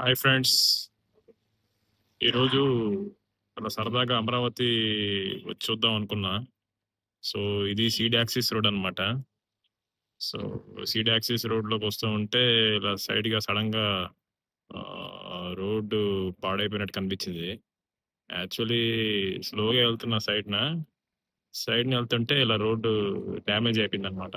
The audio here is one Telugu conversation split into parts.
Hi friends. ఈరోజు అలా సరదాగా అమరావతి వచ్చి చూద్దాం అనుకున్నా. సో, ఇది సీడ్ యాక్సిస్ రోడ్ అనమాట. సో, సీడ్ యాక్సిస్ రోడ్‌లోకి వస్తూ ఉంటే ఇలా సైడ్‌గా సడెన్‌గా రోడ్డు పాడైపోయినట్టు కనిపించింది. యాక్చువల్లీ స్లోగా వెళ్తున్న సైడ్‌న వెళ్తుంటే ఇలా రోడ్డు డ్యామేజ్ అయిపోయిందనమాట.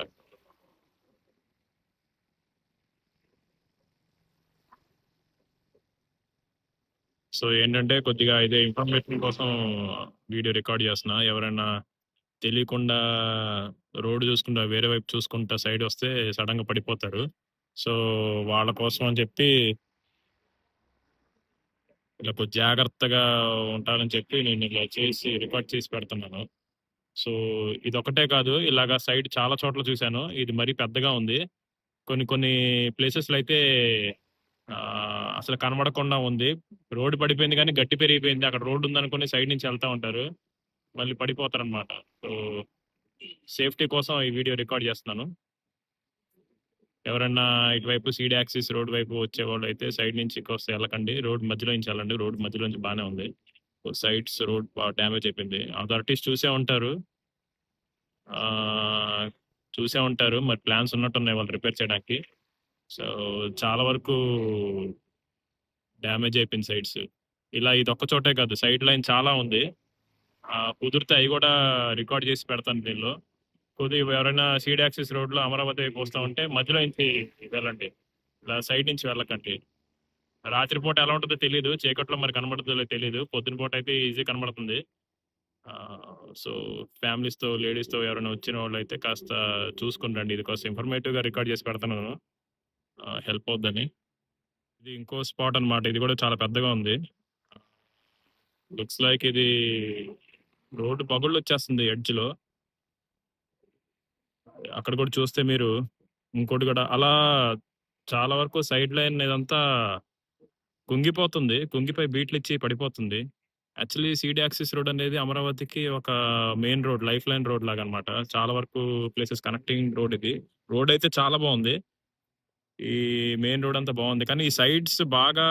సో, ఏంటంటే కొద్దిగా ఇదే ఇన్ఫర్మేషన్ కోసం వీడియో రికార్డ్ చేస్తున్నా. ఎవరైనా తెలియకుండా రోడ్ చూసుకుంటా వేరే వైపు చూసుకుంటా సైడ్ వస్తే సడన్‌గా పడిపోతారు. సో, వాళ్ళ కోసం అని చెప్పి ఇలా జాగ్రత్తగా ఉంటారని చెప్పి నేను ఇలా చేసి రికార్డ్ చేసి పెడుతున్నాను. సో, ఇదొక్కటే కాదు ఇలాగ సైడ్ చాలా చోట్ల చూసాను. ఇది మరీ పెద్దగా ఉంది. కొన్ని కొన్ని ప్లేసెస్‌లో అయితే అసలు కనబడకుండా ఉంది. రోడ్ పడిపోయింది కానీ గట్టి పెరిగిపోయింది. అక్కడ రోడ్ ఉందనుకోని సైడ్ నుంచి ఎళ్తా ఉంటారు. మళ్ళీ పడిపోతారనమాట. సో, సేఫ్టీ కోసం ఈ వీడియో రికార్డ్ చేస్తున్నాను. ఎవరన్నా ఇటువైపు సీడ్ యాక్సిస్ రోడ్ వైపు వచ్చేవాళ్ళు అయితే సైడ్ నుంచి వస్తే వెళ్ళకండి. రోడ్ మధ్యలో నుంచి వెళ్ళండి. రోడ్ మధ్యలో నుంచి బానే ఉంది. సైడ్స్ రోడ్ డ్యామేజ్ అయిపోయింది. అథారిటీస్ చూసే ఉంటారు. ఆహ్, చూసే ఉంటారు. మరి ప్లాన్స్ ఉన్నట్టున్నాయి వాళ్ళు రిపేర్ చేయడానికి. సో, చాలా వరకు డ్యామేజ్ అయిపోయింది సైడ్స్. ఇలా ఇదొక్క చోటే కాదు. సైడ్ లైన్ చాలా ఉంది. కుదిరితే అయి గూడా రికార్డ్ చేసి పెడతాను దీనిలో. కొద్దిగా ఎవరైనా సీడ్ యాక్సిస్ రోడ్‌లో అమరావతి వైపు వస్తా ఉంటే మధ్యలో నుంచి వెళ్ళండి. ఇలా సైడ్ నుంచి వెళ్ళకండి. రాత్రి పూట ఎలా ఉంటదో తెలీదు. చీకట్లో మరి కనబడుతదో లేదో తెలీదు. పొద్దున పూట అయితే ఈజీగా కనబడుతుంది. సో, ఫ్యామిలీస్‌తో, లేడీస్‌తో ఎవరైనా వచ్చిన వాళ్ళైతే కాస్త చూసుకొని రండి. ఇది కాస్త ఇన్ఫర్మేటివ్‌గా రికార్డ్ చేసి పెడతన్నాను. హెల్ప్ అవుద్దని. ఇది ఇంకో స్పాట్ అన్నమాట. ఇది కూడా చాలా పెద్దగా ఉంది. లుక్స్ లైక్ ఇది రోడ్డు పగుళ్ళొచ్చేస్తుంది ఎడ్జ్‌లో. అక్కడ కూడా చూస్తే మీరు ఇంకోటి కూడా అలా చాలా వరకు సైడ్ లైన్ ఇదంతా కుంగిపోతుంది. కుంగిపోయి బీట్లిచ్చి పడిపోతుంది. యాక్చువల్లీ సీడ్ యాక్సిస్ రోడ్ అనేది అమరావతికి ఒక main road, life line road లాగనమాట. చాలా వరకు ప్లేసెస్ కనెక్టింగ్ రోడ్ ఇది. రోడ్ అయితే చాలా బావుంది. ఈ మెయిన్ రోడ్ అంతా బావుంది. కానీ ఈ సైడ్స్ బాగా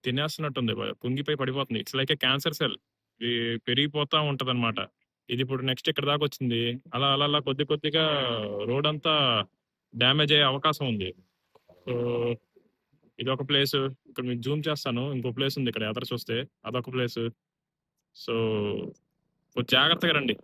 తినేస్తున్నట్టుంది. కుంగిపోయి పడిపోతుంది. It's like a cancer cell. ఇది పెరిగిపోతా ఉంటదనమాట. ఇది ఇప్పుడు నెక్స్ట్ ఇక్కడి దాకొచ్చింది. అలా అలా అలా కొద్ది కొద్దిగా రోడంతా డ్యామేజ్ అయ్యే అవకాశం ఉంది. సో, ఇదొక ప్లేసు. ఇక్కడ మీకు జూమ్ చేస్తాను. ఇంకో ప్లేస్ ఉంది ఇక్కడ ఎదర చూస్తే. అదొక ప్లేసు. సో, కొంచెం జాగ్రత్తగా రండి.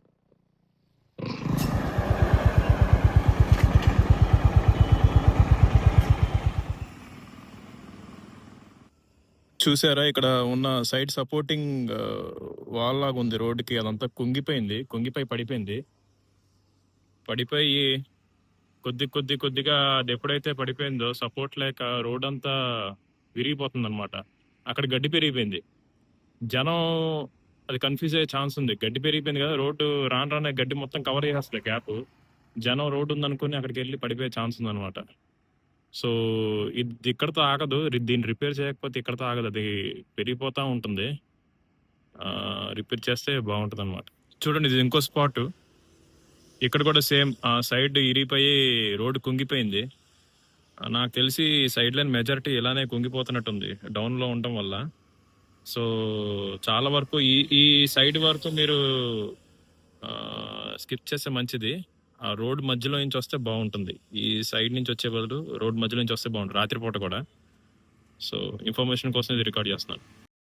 చూసారా ఇక్కడ ఉన్న సైడ్ సపోర్టింగ్ వాల్ లాగుంది రోడ్డుకి. అదంతా కుంగిపోయింది. కుంగిపోయి పడిపోయింది. పడిపోయి కొద్దిగా అదెప్పుడైతే పడిపోయిందో సపోర్ట్ లేక రోడంతా విరిగిపోతుందనమాట. అక్కడ గడ్డి పెరిగిపోయింది. జనం అది కన్‌ఫ్యూజ్ అయ్యే ఛాన్స్ ఉంది. గడ్డి పెరిగిపోయింది కదా! రోడ్డు రాను రాను గడ్డి మొత్తం కవర్ చేసేస్తది గ్యాపు. జనం రోడ్ ఉందనుకోని అక్కడికెళ్ళి పడిపోయే ఛాన్స్ ఉందనమాట. సో, ఇది ఇక్కడితో ఆగదు. దీన్ని రిపేర్ చేయకపోతే ఇక్కడితో ఆగదు. అది పెరిగిపోతా ఉంటుంది. రిపేర్ చేస్తే బావుంటదనమాట. చూడండి ఇది ఇంకో స్పాటు. ఇక్కడ కూడా సేమ్ సైడ్ ఇరిగిపోయి రోడ్డు కుంగిపోయింది. నాకు తెలిసి సైడ్ లైన్ మెజారిటీ ఇలానే కుంగిపోతున్నట్టుంది డౌన్‌లో ఉండటం వల్ల. సో, చాలా వరకు ఈ ఈ సైడ్ వరకు మీరు స్కిప్ చేస్తే మంచిది. ఆ రోడ్ మధ్యలో నుంచి వస్తే బావుంటుంది. ఈ సైడ్ నుంచి వచ్చే బదులు రోడ్ మధ్యలో నుంచి వస్తే బావుంటుంది. రాత్రి పూట కూడా. సో, ఇన్ఫర్మేషన్ కోసం ఇది రికార్డ్ చేస్తున్నాను.